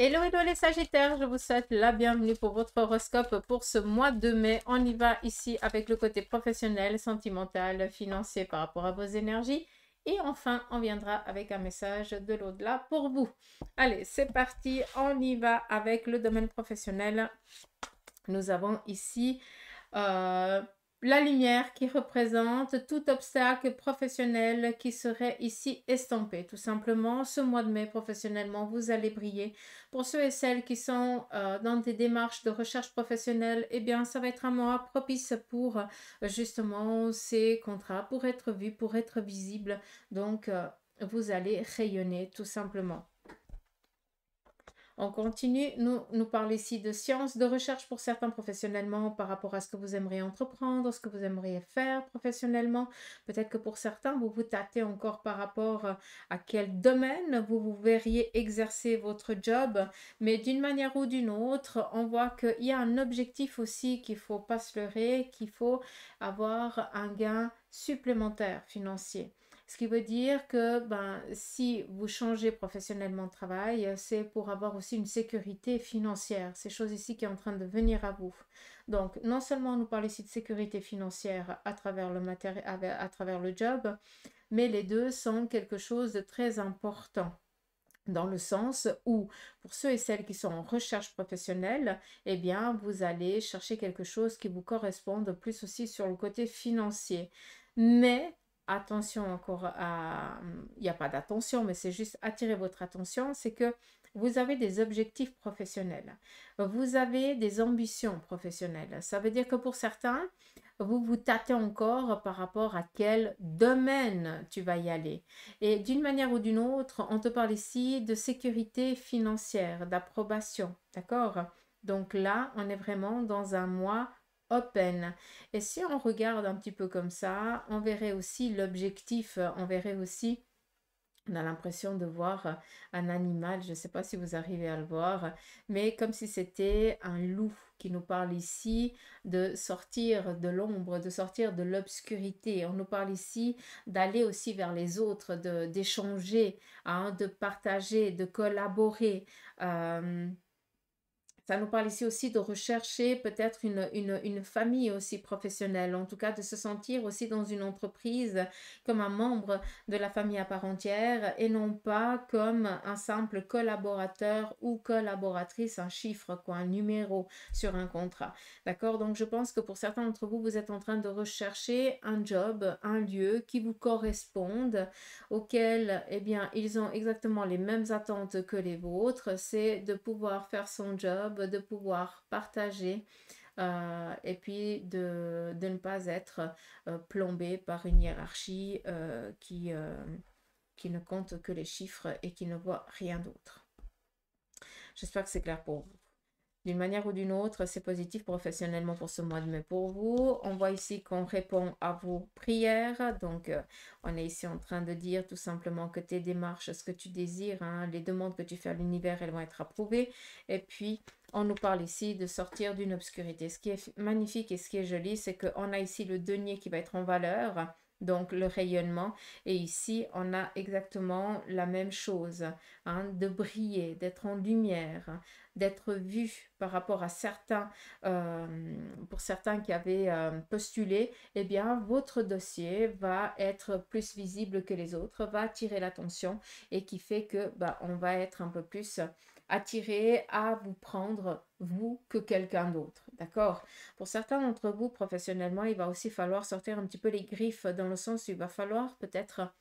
Hello, hello les Sagittaires, je vous souhaite la bienvenue pour votre horoscope pour ce mois de mai. On y va ici avec le côté professionnel, sentimental, financier par rapport à vos énergies. Et enfin, on viendra avec un message de l'au-delà pour vous. Allez, c'est parti, on y va avec le domaine professionnel. Nous avons ici la lumière qui représente tout obstacle professionnel qui serait ici estampé. Tout simplement, ce mois de mai, professionnellement, vous allez briller. Pour ceux et celles qui sont dans des démarches de recherche professionnelle, eh bien, ça va être un mois propice pour justement ces contrats, pour être vus, pour être visibles. Donc, vous allez rayonner tout simplement. On continue, nous parle ici de sciences, de recherche pour certains professionnellement par rapport à ce que vous aimeriez entreprendre, ce que vous aimeriez faire professionnellement. Peut-être que pour certains, vous vous tâtez encore par rapport à quel domaine vous verriez exercer votre job. Mais d'une manière ou d'une autre, on voit qu'il y a un objectif aussi qu'il ne faut pas se leurrer, qu'il faut avoir un gain supplémentaire financier. Ce qui veut dire que si vous changez professionnellement de travail, c'est pour avoir aussi une sécurité financière. C'est chose ici qui est en train de venir à vous. Donc, non seulement on nous parle ici de sécurité financière à travers le matériel, à travers le job, mais les deux sont quelque chose de très important. Dans le sens où, pour ceux et celles qui sont en recherche professionnelle, eh bien, vous allez chercher quelque chose qui vous corresponde plus aussi sur le côté financier. Mais attention encore à... Il n'y a pas d'attention, mais c'est juste attirer votre attention, c'est que vous avez des objectifs professionnels. Vous avez des ambitions professionnelles. Ça veut dire que pour certains, vous vous tâtez encore par rapport à quel domaine tu vas y aller. Et d'une manière ou d'une autre, on te parle ici de sécurité financière, d'approbation, d'accord? Donc là, on est vraiment dans un mois open. Et si on regarde un petit peu comme ça, on verrait aussi l'objectif, on verrait aussi, on a l'impression de voir un animal, je ne sais pas si vous arrivez à le voir, mais comme si c'était un loup qui nous parle ici de sortir de l'ombre, de sortir de l'obscurité. On nous parle ici d'aller aussi vers les autres, d'échanger, hein, de partager, de collaborer. Ça nous parle ici aussi de rechercher peut-être une famille aussi professionnelle, en tout cas de se sentir aussi dans une entreprise comme un membre de la famille à part entière et non pas comme un simple collaborateur ou collaboratrice, un chiffre, quoi, un numéro sur un contrat. D'accord? Donc je pense que pour certains d'entre vous, vous êtes en train de rechercher un job, un lieu qui vous corresponde, auquel, eh bien, ils ont exactement les mêmes attentes que les vôtres, c'est de pouvoir faire son job, de pouvoir partager et puis de ne pas être plombé par une hiérarchie qui ne compte que les chiffres et qui ne voit rien d'autre. J'espère que c'est clair pour vous. D'une manière ou d'une autre, c'est positif professionnellement pour ce mois de mai pour vous. On voit ici qu'on répond à vos prières. Donc, on est ici en train de dire tout simplement que tes démarches, ce que tu désires, hein, les demandes que tu fais à l'univers, elles vont être approuvées. Et puis, on nous parle ici de sortir d'une obscurité. Ce qui est magnifique et ce qui est joli, c'est qu'on a ici le denier qui va être en valeur. Donc, le rayonnement. Et ici, on a exactement la même chose, hein, de briller, d'être en lumière, d'être vu par rapport à certains, pour certains qui avaient postulé, eh bien, votre dossier va être plus visible que les autres, va attirer l'attention et qui fait que on va être un peu plus attiré à vous prendre, vous, que quelqu'un d'autre. D'accord? Pour certains d'entre vous, professionnellement, il va aussi falloir sortir un petit peu les griffes dans le sens où il va falloir peut-être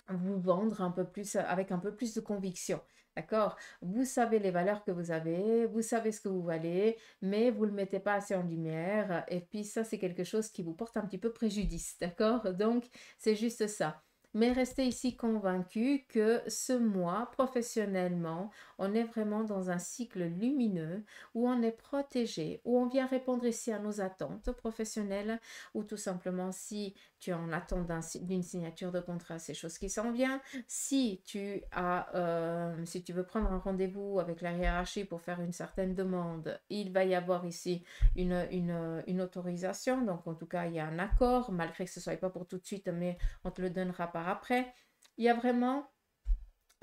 vous vendre un peu plus, avec un peu plus de conviction. D'accord? Vous savez les valeurs que vous avez, vous savez ce que vous valez, mais vous ne le mettez pas assez en lumière. Et puis ça, c'est quelque chose qui vous porte un petit peu préjudice. D'accord? Donc, c'est juste ça. Mais restez ici convaincu que ce mois, professionnellement, on est vraiment dans un cycle lumineux où on est protégé, où on vient répondre ici à nos attentes professionnelles, ou tout simplement si tu es en attente d'une signature de contrat, c'est chose qui s'en vient. Si tu veux prendre un rendez-vous avec la hiérarchie pour faire une certaine demande, il va y avoir ici une autorisation. Donc, en tout cas, il y a un accord, malgré que ce ne soit pas pour tout de suite, mais on te le donnera par après. Il y a vraiment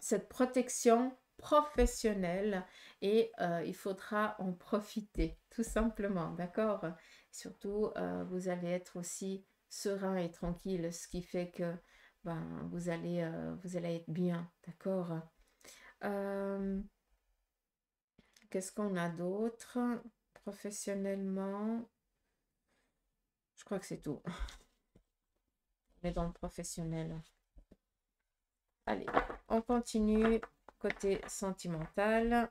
cette protection professionnel et il faudra en profiter, tout simplement, d'accord? Surtout, vous allez être aussi serein et tranquille, ce qui fait que ben, vous allez être bien, d'accord? Euh, Qu'est-ce qu'on a d'autre? Professionnellement, je crois que c'est tout. On est dans le professionnel. Allez, on continue côté sentimental.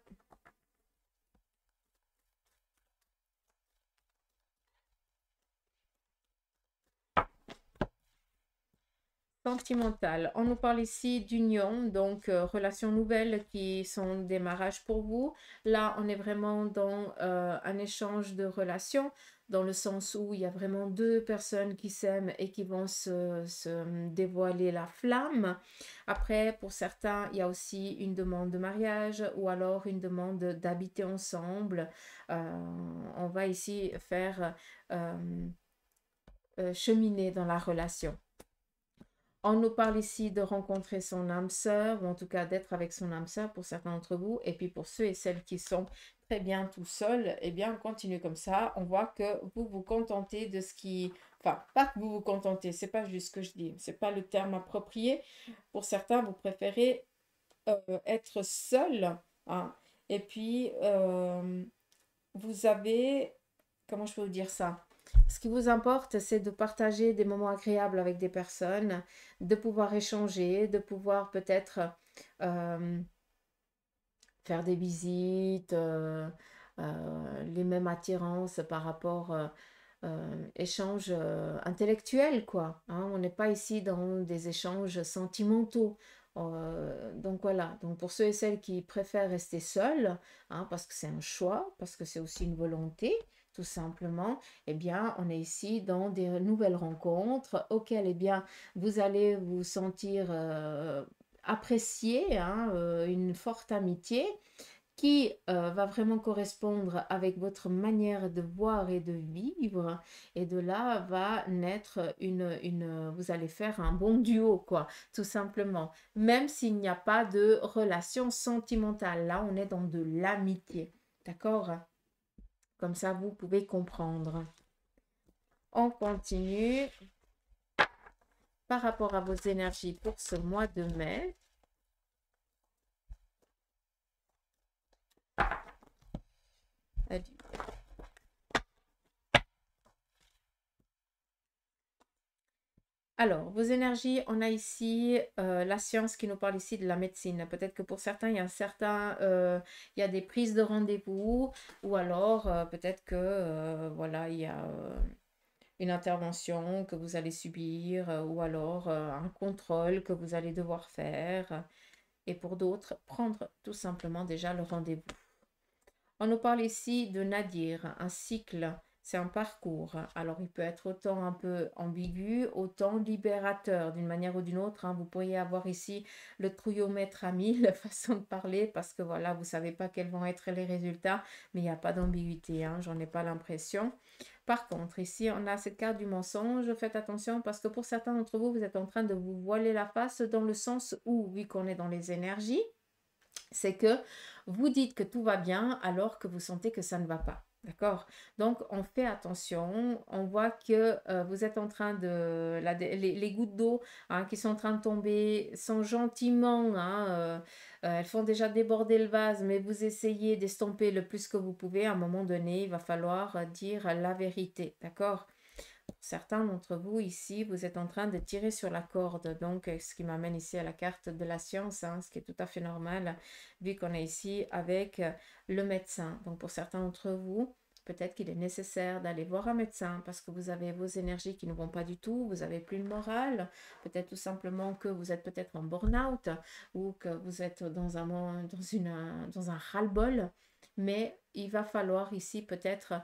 Sentimental. On nous parle ici d'union, donc relations nouvelles qui sont démarrage pour vous. Là, on est vraiment dans un échange de relations, dans le sens où il y a vraiment deux personnes qui s'aiment et qui vont se dévoiler la flamme. Après, pour certains, il y a aussi une demande de mariage ou alors une demande d'habiter ensemble. On va ici faire cheminer dans la relation. On nous parle ici de rencontrer son âme sœur, ou en tout cas d'être avec son âme sœur pour certains d'entre vous. Et puis pour ceux et celles qui sont très bien tout seuls, eh bien, on continue comme ça. On voit que vous vous contentez de ce qui... Enfin, pas que vous vous contentez, c'est pas juste ce que je dis, c'est pas le terme approprié. Pour certains, vous préférez être seul, hein. Et puis, vous avez... Comment je peux vous dire ça? Ce qui vous importe, c'est de partager des moments agréables avec des personnes, de pouvoir échanger, de pouvoir peut-être euh, faire des visites, les mêmes attirances par rapport échanges intellectuels, quoi, hein. On n'est pas ici dans des échanges sentimentaux. Donc voilà, donc pour ceux et celles qui préfèrent rester seuls, hein, parce que c'est un choix, parce que c'est aussi une volonté, tout simplement, eh bien, on est ici dans des nouvelles rencontres auxquelles, eh bien, vous allez vous sentir apprécier, hein, une forte amitié qui va vraiment correspondre avec votre manière de voir et de vivre. Et de là va naître vous allez faire un bon duo, quoi, tout simplement. Même s'il n'y a pas de relation sentimentale. Là, on est dans de l'amitié. D'accord? Comme ça, vous pouvez comprendre. On continue par rapport à vos énergies pour ce mois de mai. Alors, vos énergies, on a ici la science qui nous parle ici de la médecine. Peut-être que pour certains, il y a des prises de rendez-vous ou alors peut-être que voilà, il y a une intervention que vous allez subir ou alors un contrôle que vous allez devoir faire. Et pour d'autres, prendre tout simplement déjà le rendez-vous. On nous parle ici de Nadir, un cycle, c'est un parcours. Alors il peut être autant un peu ambigu, autant libérateur d'une manière ou d'une autre, hein. Vous pourriez avoir ici le trouillomètre à 1000 façon de parler parce que voilà, vous ne savez pas quels vont être les résultats, mais il n'y a pas d'ambiguïté, hein, j'en ai pas l'impression. Par contre, ici, on a cette carte du mensonge. Faites attention parce que pour certains d'entre vous, vous êtes en train de vous voiler la face dans le sens où, vu qu'on est dans les énergies, c'est que vous dites que tout va bien alors que vous sentez que ça ne va pas. D'accord? Donc, on fait attention. On voit que vous êtes en train de... les gouttes d'eau, hein, qui sont en train de tomber sont gentiment, hein, elles font déjà déborder le vase, mais vous essayez d'estomper le plus que vous pouvez. À un moment donné, il va falloir dire la vérité. D'accord? Certains d'entre vous ici, vous êtes en train de tirer sur la corde, donc ce qui m'amène ici à la carte de la science, hein, ce qui est tout à fait normal, vu qu'on est ici avec le médecin. Donc pour certains d'entre vous, peut-être qu'il est nécessaire d'aller voir un médecin parce que vous avez vos énergies qui ne vont pas du tout, vous avez plus le moral, peut-être tout simplement que vous êtes peut-être en burn-out ou que vous êtes dans un ras-le-bol, mais il va falloir ici peut-être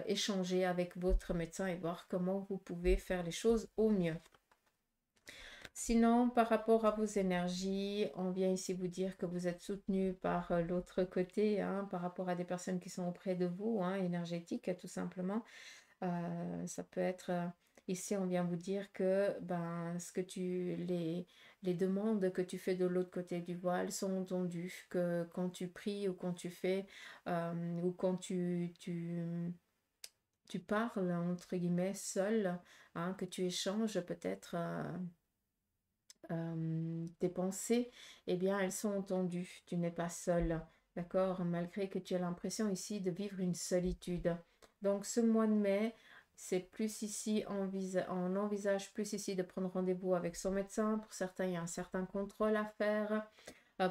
échanger avec votre médecin et voir comment vous pouvez faire les choses au mieux. Sinon, par rapport à vos énergies, on vient ici vous dire que vous êtes soutenu par l'autre côté, hein, par rapport à des personnes qui sont auprès de vous, hein, énergétiques tout simplement. Ça peut être... ici, on vient vous dire que ben, les demandes que tu fais de l'autre côté du voile sont entendues, que quand tu pries ou quand tu fais, ou quand tu parles, entre guillemets, seul, hein, que tu échanges peut-être tes pensées, eh bien, elles sont entendues. Tu n'es pas seul, d'accord? Malgré que tu as l'impression ici de vivre une solitude. Donc, ce mois de mai, c'est plus ici, on envisage plus ici de prendre rendez-vous avec son médecin. Pour certains, il y a un certain contrôle à faire.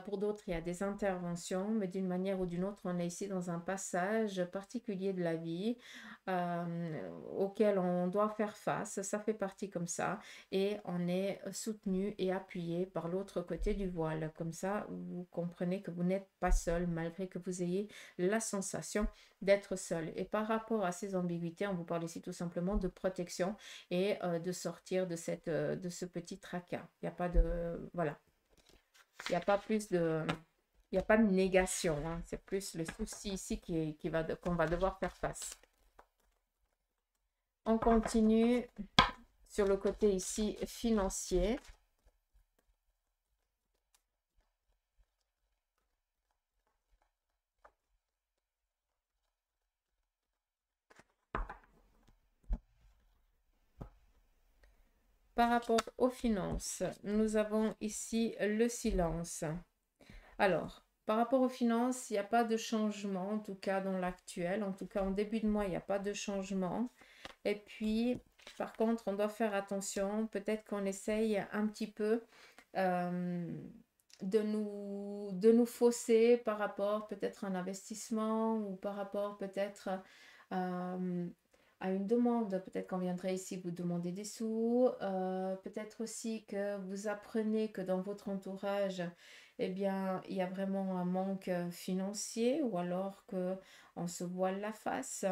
Pour d'autres, il y a des interventions, mais d'une manière ou d'une autre, on est ici dans un passage particulier de la vie auquel on doit faire face. Ça fait partie comme ça. Et on est soutenu et appuyé par l'autre côté du voile. Comme ça, vous comprenez que vous n'êtes pas seul, malgré que vous ayez la sensation d'être seul. Et par rapport à ces ambiguïtés, on vous parle ici tout simplement de protection et de sortir de ce petit tracas. Il n'y a pas de... Voilà. Il n'y a pas plus de... Il n'y a pas de négation, hein. C'est plus le souci ici qu'on va devoir faire face. On continue sur le côté ici financier. Par rapport aux finances, nous avons ici le silence. Alors, par rapport aux finances, il n'y a pas de changement, en tout cas dans l'actuel. En tout cas, en début de mois, il n'y a pas de changement. Et puis, par contre, on doit faire attention. Peut-être qu'on essaye un petit peu de nous fausser par rapport peut-être à un investissement ou par rapport peut-être à une demande. Peut-être qu'on viendrait ici vous demander des sous. Peut-être aussi que vous apprenez que dans votre entourage, eh bien, il y a vraiment un manque financier ou alors qu'on se voile la face.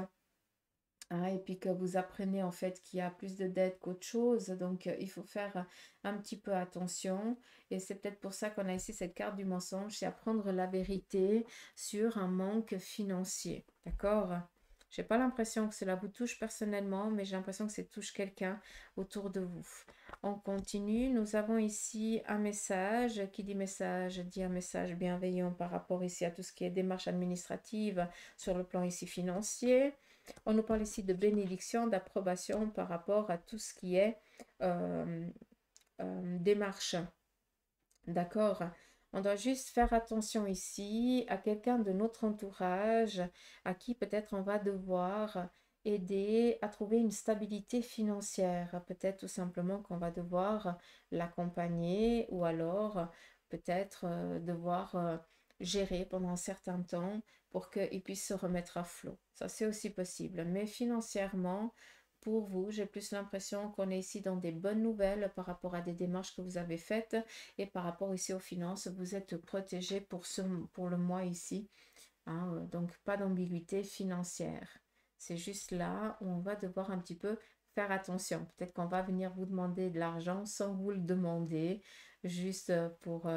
Hein, et puis que vous apprenez en fait qu'il y a plus de dettes qu'autre chose. Donc, il faut faire un petit peu attention. Et c'est peut-être pour ça qu'on a ici cette carte du mensonge, c'est apprendre la vérité sur un manque financier. D'accord? J'ai pas l'impression que cela vous touche personnellement, mais j'ai l'impression que ça touche quelqu'un autour de vous. On continue. Nous avons ici un message. Qui dit message dit un message bienveillant par rapport ici à tout ce qui est démarche administrative sur le plan ici financier. On nous parle ici de bénédiction, d'approbation par rapport à tout ce qui est démarche. D'accord? On doit juste faire attention ici à quelqu'un de notre entourage à qui peut-être on va devoir aider à trouver une stabilité financière. Peut-être tout simplement qu'on va devoir l'accompagner ou alors peut-être devoir gérer pendant un certain temps pour qu'il puisse se remettre à flot. Ça, c'est aussi possible. Mais financièrement, pour vous, j'ai plus l'impression qu'on est ici dans des bonnes nouvelles par rapport à des démarches que vous avez faites et par rapport ici aux finances, vous êtes protégé pour le mois ici. Hein, donc, pas d'ambiguïté financière. C'est juste là où on va devoir un petit peu faire attention. Peut-être qu'on va venir vous demander de l'argent sans vous le demander, juste pour...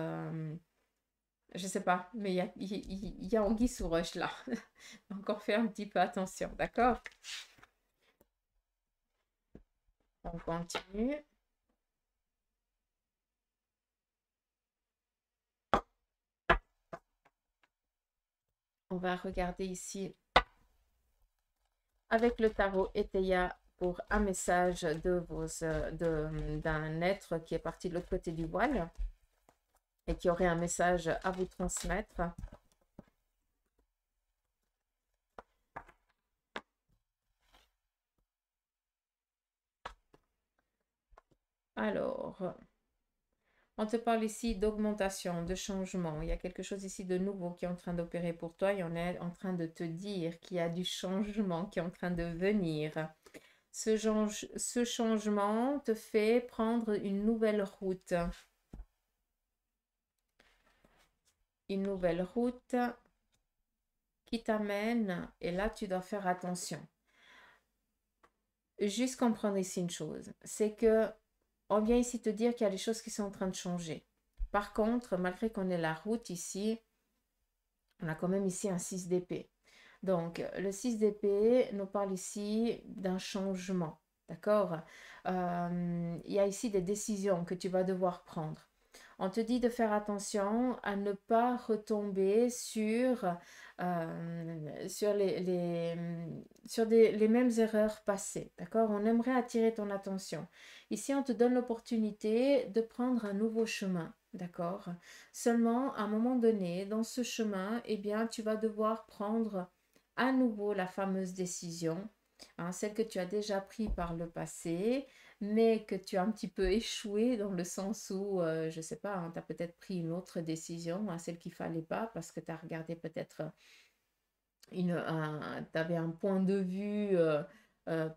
je sais pas, mais il y a anguille sous roche là. Encore faire un petit peu attention, d'accord? On continue. On va regarder ici avec le tarot Eteia pour un message d'un être qui est parti de l'autre côté du voile et qui aurait un message à vous transmettre. Alors, on te parle ici d'augmentation, de changement. Il y a quelque chose ici de nouveau qui est en train d'opérer pour toi et on est en train de te dire qu'il y a du changement qui est en train de venir. Ce changement te fait prendre une nouvelle route. Une nouvelle route qui t'amène, et là tu dois faire attention. Juste comprendre ici une chose, c'est que on vient ici te dire qu'il y a des choses qui sont en train de changer. Par contre, malgré qu'on ait la route ici, on a quand même ici un 6 d'épée. Donc, le 6 d'épée nous parle ici d'un changement. D'accord? Il y a ici des décisions que tu vas devoir prendre. On te dit de faire attention à ne pas retomber sur les mêmes erreurs passées, d'accord? On aimerait attirer ton attention. Ici, on te donne l'opportunité de prendre un nouveau chemin, d'accord? Seulement, à un moment donné, dans ce chemin, eh bien, tu vas devoir prendre à nouveau la fameuse décision, hein, celle que tu as déjà prise par le passé, mais que tu as un petit peu échoué dans le sens où, je ne sais pas, hein, tu as peut-être pris une autre décision, hein, celle qu'il ne fallait pas, parce que tu as regardé peut-être tu avais un point de vue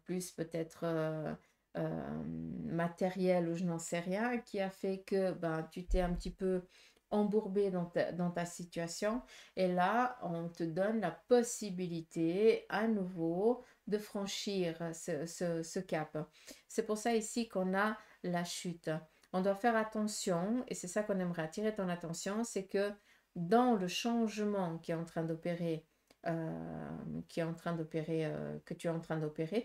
plus peut-être matériel ou je n'en sais rien, qui a fait que ben, tu t'es un petit peu embourbé dans ta situation. Et là, on te donne la possibilité à nouveau de franchir ce cap. C'est pour ça ici qu'on a la chute. On doit faire attention, et c'est ça qu'on aimerait attirer ton attention, c'est que dans le changement qui est en train d'opérer, que tu es en train d'opérer,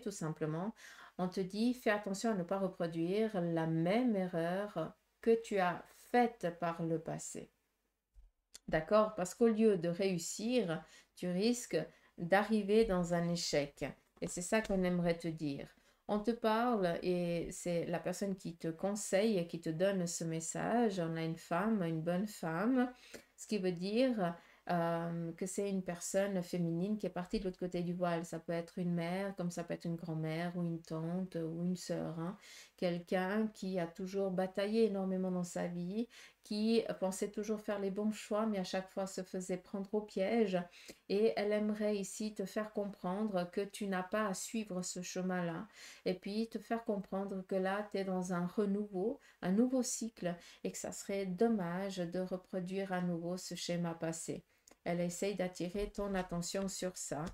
tout simplement, on te dit, fais attention à ne pas reproduire la même erreur que tu as faite par le passé. D'accord? Parce qu'au lieu de réussir, tu risques d'arriver dans un échec. Et c'est ça qu'on aimerait te dire. On te parle et c'est la personne qui te conseille et qui te donne ce message. On a une femme, une bonne femme, ce qui veut dire que c'est une personne féminine qui est partie de l'autre côté du voile. Ça peut être une mère, comme ça peut être une grand-mère ou une tante ou une sœur, hein. Quelqu'un qui a toujours bataillé énormément dans sa vie, qui pensait toujours faire les bons choix, mais à chaque fois se faisait prendre au piège. Et elle aimerait ici te faire comprendre que tu n'as pas à suivre ce chemin-là. Et puis te faire comprendre que là, tu es dans un renouveau, un nouveau cycle, et que ça serait dommage de reproduire à nouveau ce schéma passé. Elle essaye d'attirer ton attention sur ça.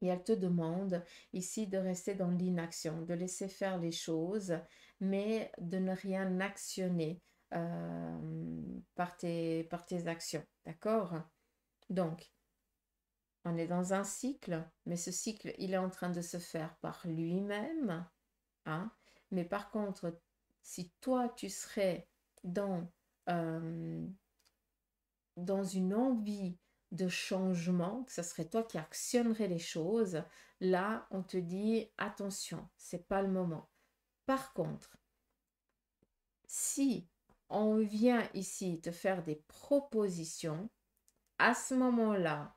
Et elle te demande ici de rester dans l'inaction, de laisser faire les choses, mais de ne rien actionner par tes actions. D'accord? Donc, on est dans un cycle, mais ce cycle, il est en train de se faire par lui-même. Hein? Mais par contre, si toi, tu serais dans, euh, dans une envie de changement, que ce serait toi qui actionnerais les choses, là, on te dit attention, c'est pas le moment. Par contre, si on vient ici te faire des propositions, à ce moment-là,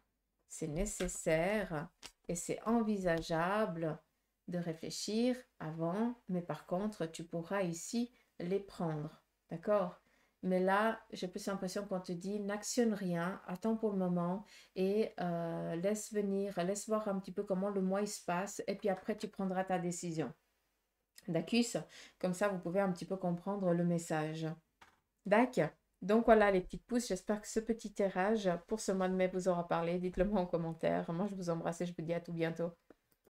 c'est nécessaire et c'est envisageable de réfléchir avant, mais par contre, tu pourras ici les prendre. D'accord? Mais là, j'ai plus l'impression qu'on te dit n'actionne rien, attends pour le moment et laisse voir un petit peu comment le mois il se passe et puis après tu prendras ta décision. D'accord? Comme ça, vous pouvez un petit peu comprendre le message. D'accord. Donc voilà les petites pousses, j'espère que ce petit tirage pour ce mois de mai vous aura parlé. Dites-le moi en commentaire. Moi je vous embrasse et je vous dis à tout bientôt.